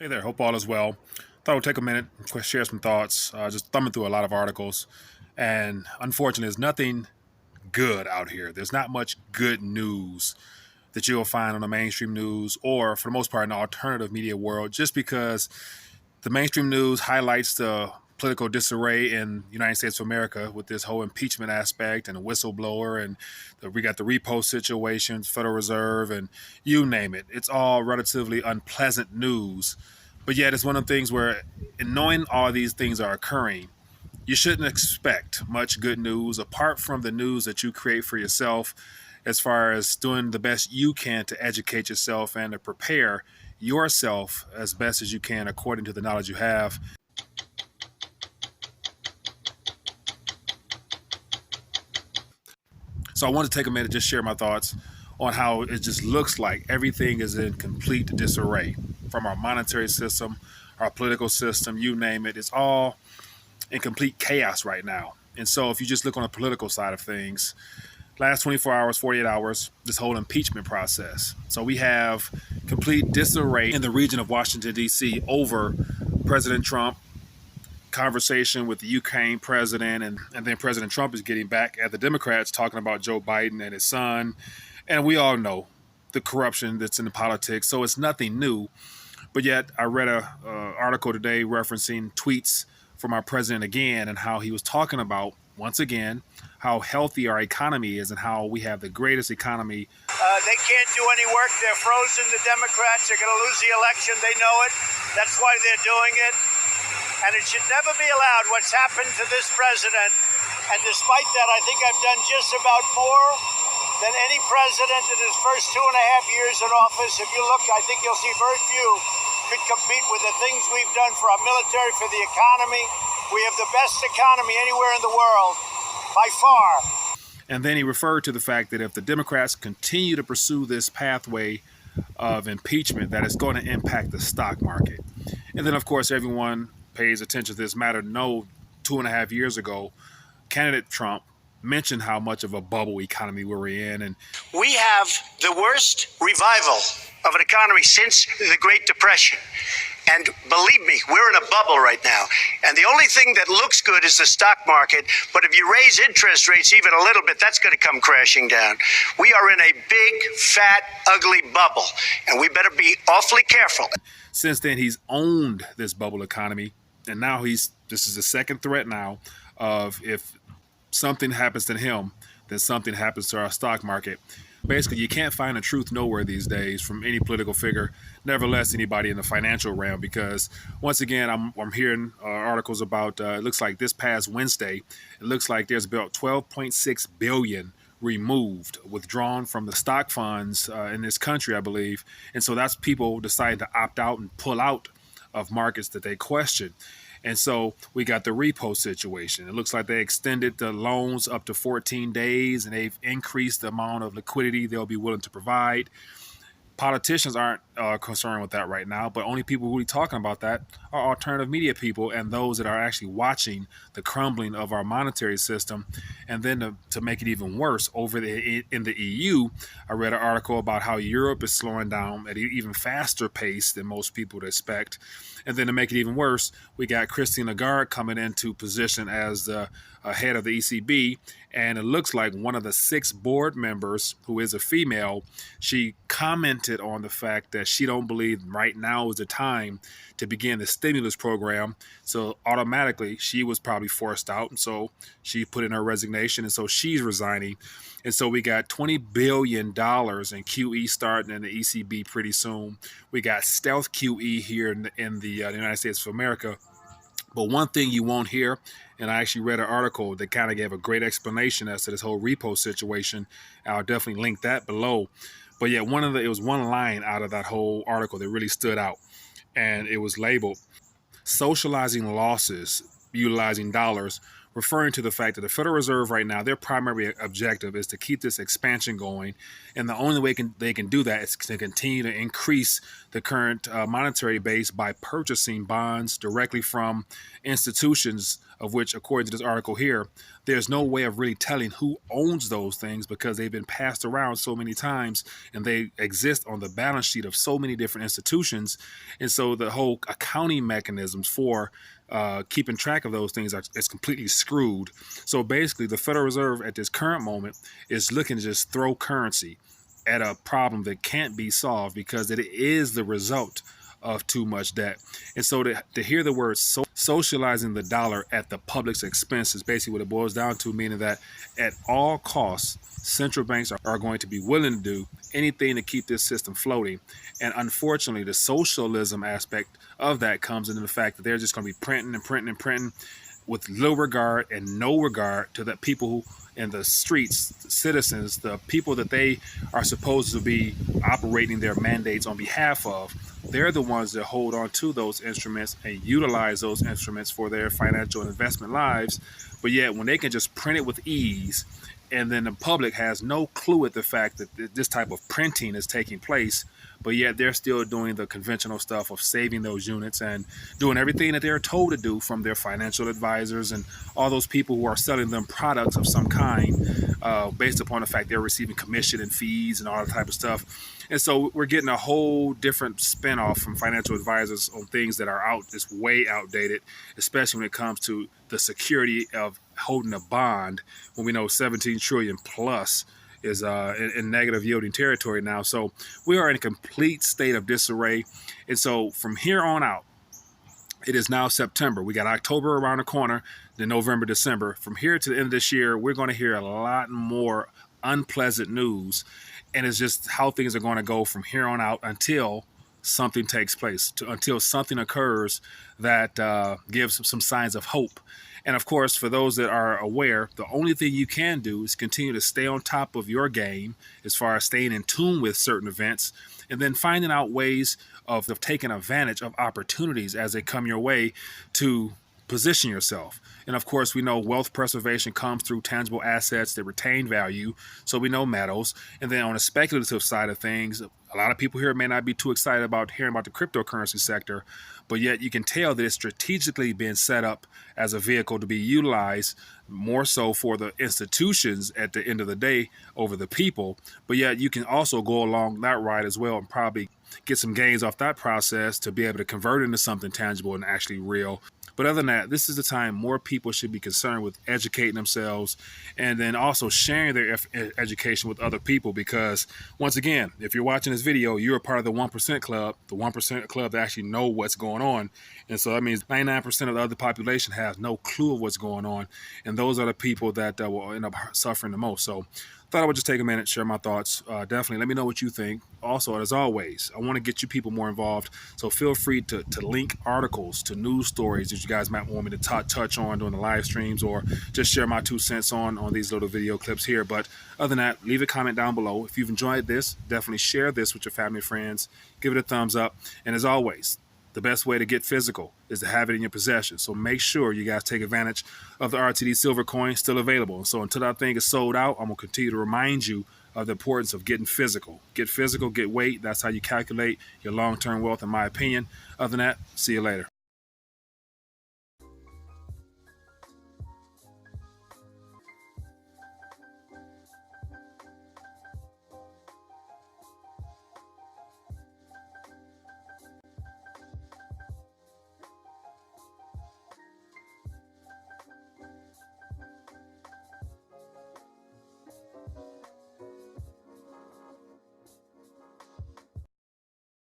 Hey there, hope all is well. Thought I would take a minute, share some thoughts. Just thumbing through a lot of articles, and unfortunately, there's nothing good out here. There's not much good news that you'll find on the mainstream news, or for the most part, in the alternative media world. Just because the mainstream news highlights the political disarray in the United States of America with this whole impeachment aspect and a whistleblower, and we got the repo situation, Federal Reserve, and you name it. It's all relatively unpleasant news. But yet, it's one of the things where, in knowing all these things are occurring, you shouldn't expect much good news apart from the news that you create for yourself, as far as doing the best you can to educate yourself and to prepare yourself as best as you can according to the knowledge you have. So I want to take a minute to just share my thoughts on how it just looks like everything is in complete disarray, from our monetary system, our political system, you name it. It's all in complete chaos right now. And so if you just look on the political side of things, last 24 hours, 48 hours, this whole impeachment process. So we have complete disarray in the region of Washington, D.C. over President Trump, conversation with the Ukraine president, and then President Trump is getting back at the Democrats talking about Joe Biden and his son. And we all know the corruption that's in the politics, so it's nothing new. But yet I read a article today referencing tweets from our president again, and how he was talking about, once again, how healthy our economy is and how we have the greatest economy. They can't do any work. They're frozen. The Democrats are going to lose the election. They know it. That's why they're doing it. And it should never be allowed what's happened to this president. And despite that, I think I've done just about more than any president in his first 2.5 years in office. If you look, I think you'll see very few could compete with the things we've done for our military, for the economy. We have the best economy anywhere in the world, by far. And then he referred to the fact that if the Democrats continue to pursue this pathway of impeachment, that it's going to impact the stock market. And then, of course, everyone pays attention to this matter. No, 2.5 years ago, candidate Trump mentioned how much of a bubble economy we're in. And we have the worst revival of an economy since the Great Depression. And believe me, we're in a bubble right now. And the only thing that looks good is the stock market. But if you raise interest rates even a little bit, that's going to come crashing down. We are in a big, fat, ugly bubble. And we better be awfully careful. Since then, he's owned this bubble economy. And now this is the second threat now of, if something happens to him, then something happens to our stock market. Basically, you can't find the truth nowhere these days from any political figure, nevertheless anybody in the financial realm, because once again, I'm hearing articles about, it looks like this past Wednesday, it looks like there's about 12.6 billion withdrawn from the stock funds in this country, I believe. And so that's people deciding to opt out and pull out of markets that they question. And so we got the repo situation. It looks like they extended the loans up to 14 days, and they've increased the amount of liquidity they'll be willing to provide. Politicians aren't concerned with that right now, but only people who are talking about that are alternative media people and those that are actually watching the crumbling of our monetary system. And then to make it even worse, in the EU, I read an article about how Europe is slowing down at an even faster pace than most people would expect. And then to make it even worse, we got Christine Lagarde coming into position as the head of the ECB. And it looks like one of the 6 board members, who is a female, she commented on the fact that she don't believe right now is the time to begin the stimulus program. So automatically she was probably forced out. And so she put in her resignation. And so she's resigning. And so we got $20 billion in QE starting in the ECB pretty soon. We got stealth QE here in the United States of America. But one thing you won't hear, and I actually read an article that kind of gave a great explanation as to this whole repo situation. I'll definitely link that below. But yeah, it was one line out of that whole article that really stood out. And it was labeled "Socializing Losses, Utilizing Dollars referring to the fact that the Federal Reserve right now, their primary objective is to keep this expansion going. And the only way they can do that is to continue to increase the current monetary base by purchasing bonds directly from institutions, of which, according to this article here, there's no way of really telling who owns those things because they've been passed around so many times and they exist on the balance sheet of so many different institutions. And so the whole accounting mechanisms for keeping track of those things is completely screwed. So basically, the Federal Reserve at this current moment is looking to just throw currency at a problem that can't be solved because it is the result of too much debt. And so to hear the word socializing the dollar at the public's expense is basically what it boils down to, meaning that at all costs, central banks are going to be willing to do anything to keep this system floating. And unfortunately, the socialism aspect of that comes into the fact that they're just going to be printing and printing and printing with little regard and no regard to the people who in the streets, the citizens, the people that they are supposed to be operating their mandates on behalf of. They're the ones that hold on to those instruments and utilize those instruments for their financial and investment lives. But yet when they can just print it with ease, and then the public has no clue at the fact that this type of printing is taking place, but yet they're still doing the conventional stuff of saving those units and doing everything that they're told to do from their financial advisors and all those people who are selling them products of some kind based upon the fact they're receiving commission and fees and all that type of stuff. And so we're getting a whole different spinoff from financial advisors on things that are just way outdated, especially when it comes to the security of holding a bond when we know 17 trillion plus is in negative yielding territory now. So we are in a complete state of disarray. And so from here on out, it is now September. We got October around the corner, then November, December. From here to the end of this year, we're going to hear a lot more unpleasant news. And it's just how things are going to go from here on out until something takes place, until something occurs that gives some signs of hope. And of course, for those that are aware, the only thing you can do is continue to stay on top of your game as far as staying in tune with certain events and then finding out ways of taking advantage of opportunities as they come your way to position yourself. And of course, we know wealth preservation comes through tangible assets that retain value. So we know metals. And then on the speculative side of things, a lot of people here may not be too excited about hearing about the cryptocurrency sector, but yet you can tell that it's strategically been set up as a vehicle to be utilized more so for the institutions at the end of the day over the people. But yet you can also go along that ride as well and probably get some gains off that process to be able to convert into something tangible and actually real. But other than that, this is the time more people should be concerned with educating themselves and then also sharing their education with other people. Because once again, if you're watching this video, you're a part of the 1% club, the 1% club that actually know what's going on. And so that means 99% of the other population has no clue of what's going on. And those are the people that will end up suffering the most. So thought I would just take a minute, share my thoughts. Definitely let me know what you think. Also, as always, I want to get you people more involved. So feel free to link articles to news stories that you guys might want me to touch on during the live streams, or just share my 2 cents on these little video clips here. But other than that, leave a comment down below. If you've enjoyed this, definitely share this with your family and friends. Give it a thumbs up. And as always, the best way to get physical is to have it in your possession. So make sure you guys take advantage of the RTD silver coin still available. So until that thing is sold out, I'm going to continue to remind you of the importance of getting physical. Get physical, get weight. That's how you calculate your long-term wealth, in my opinion. Other than that, see you later.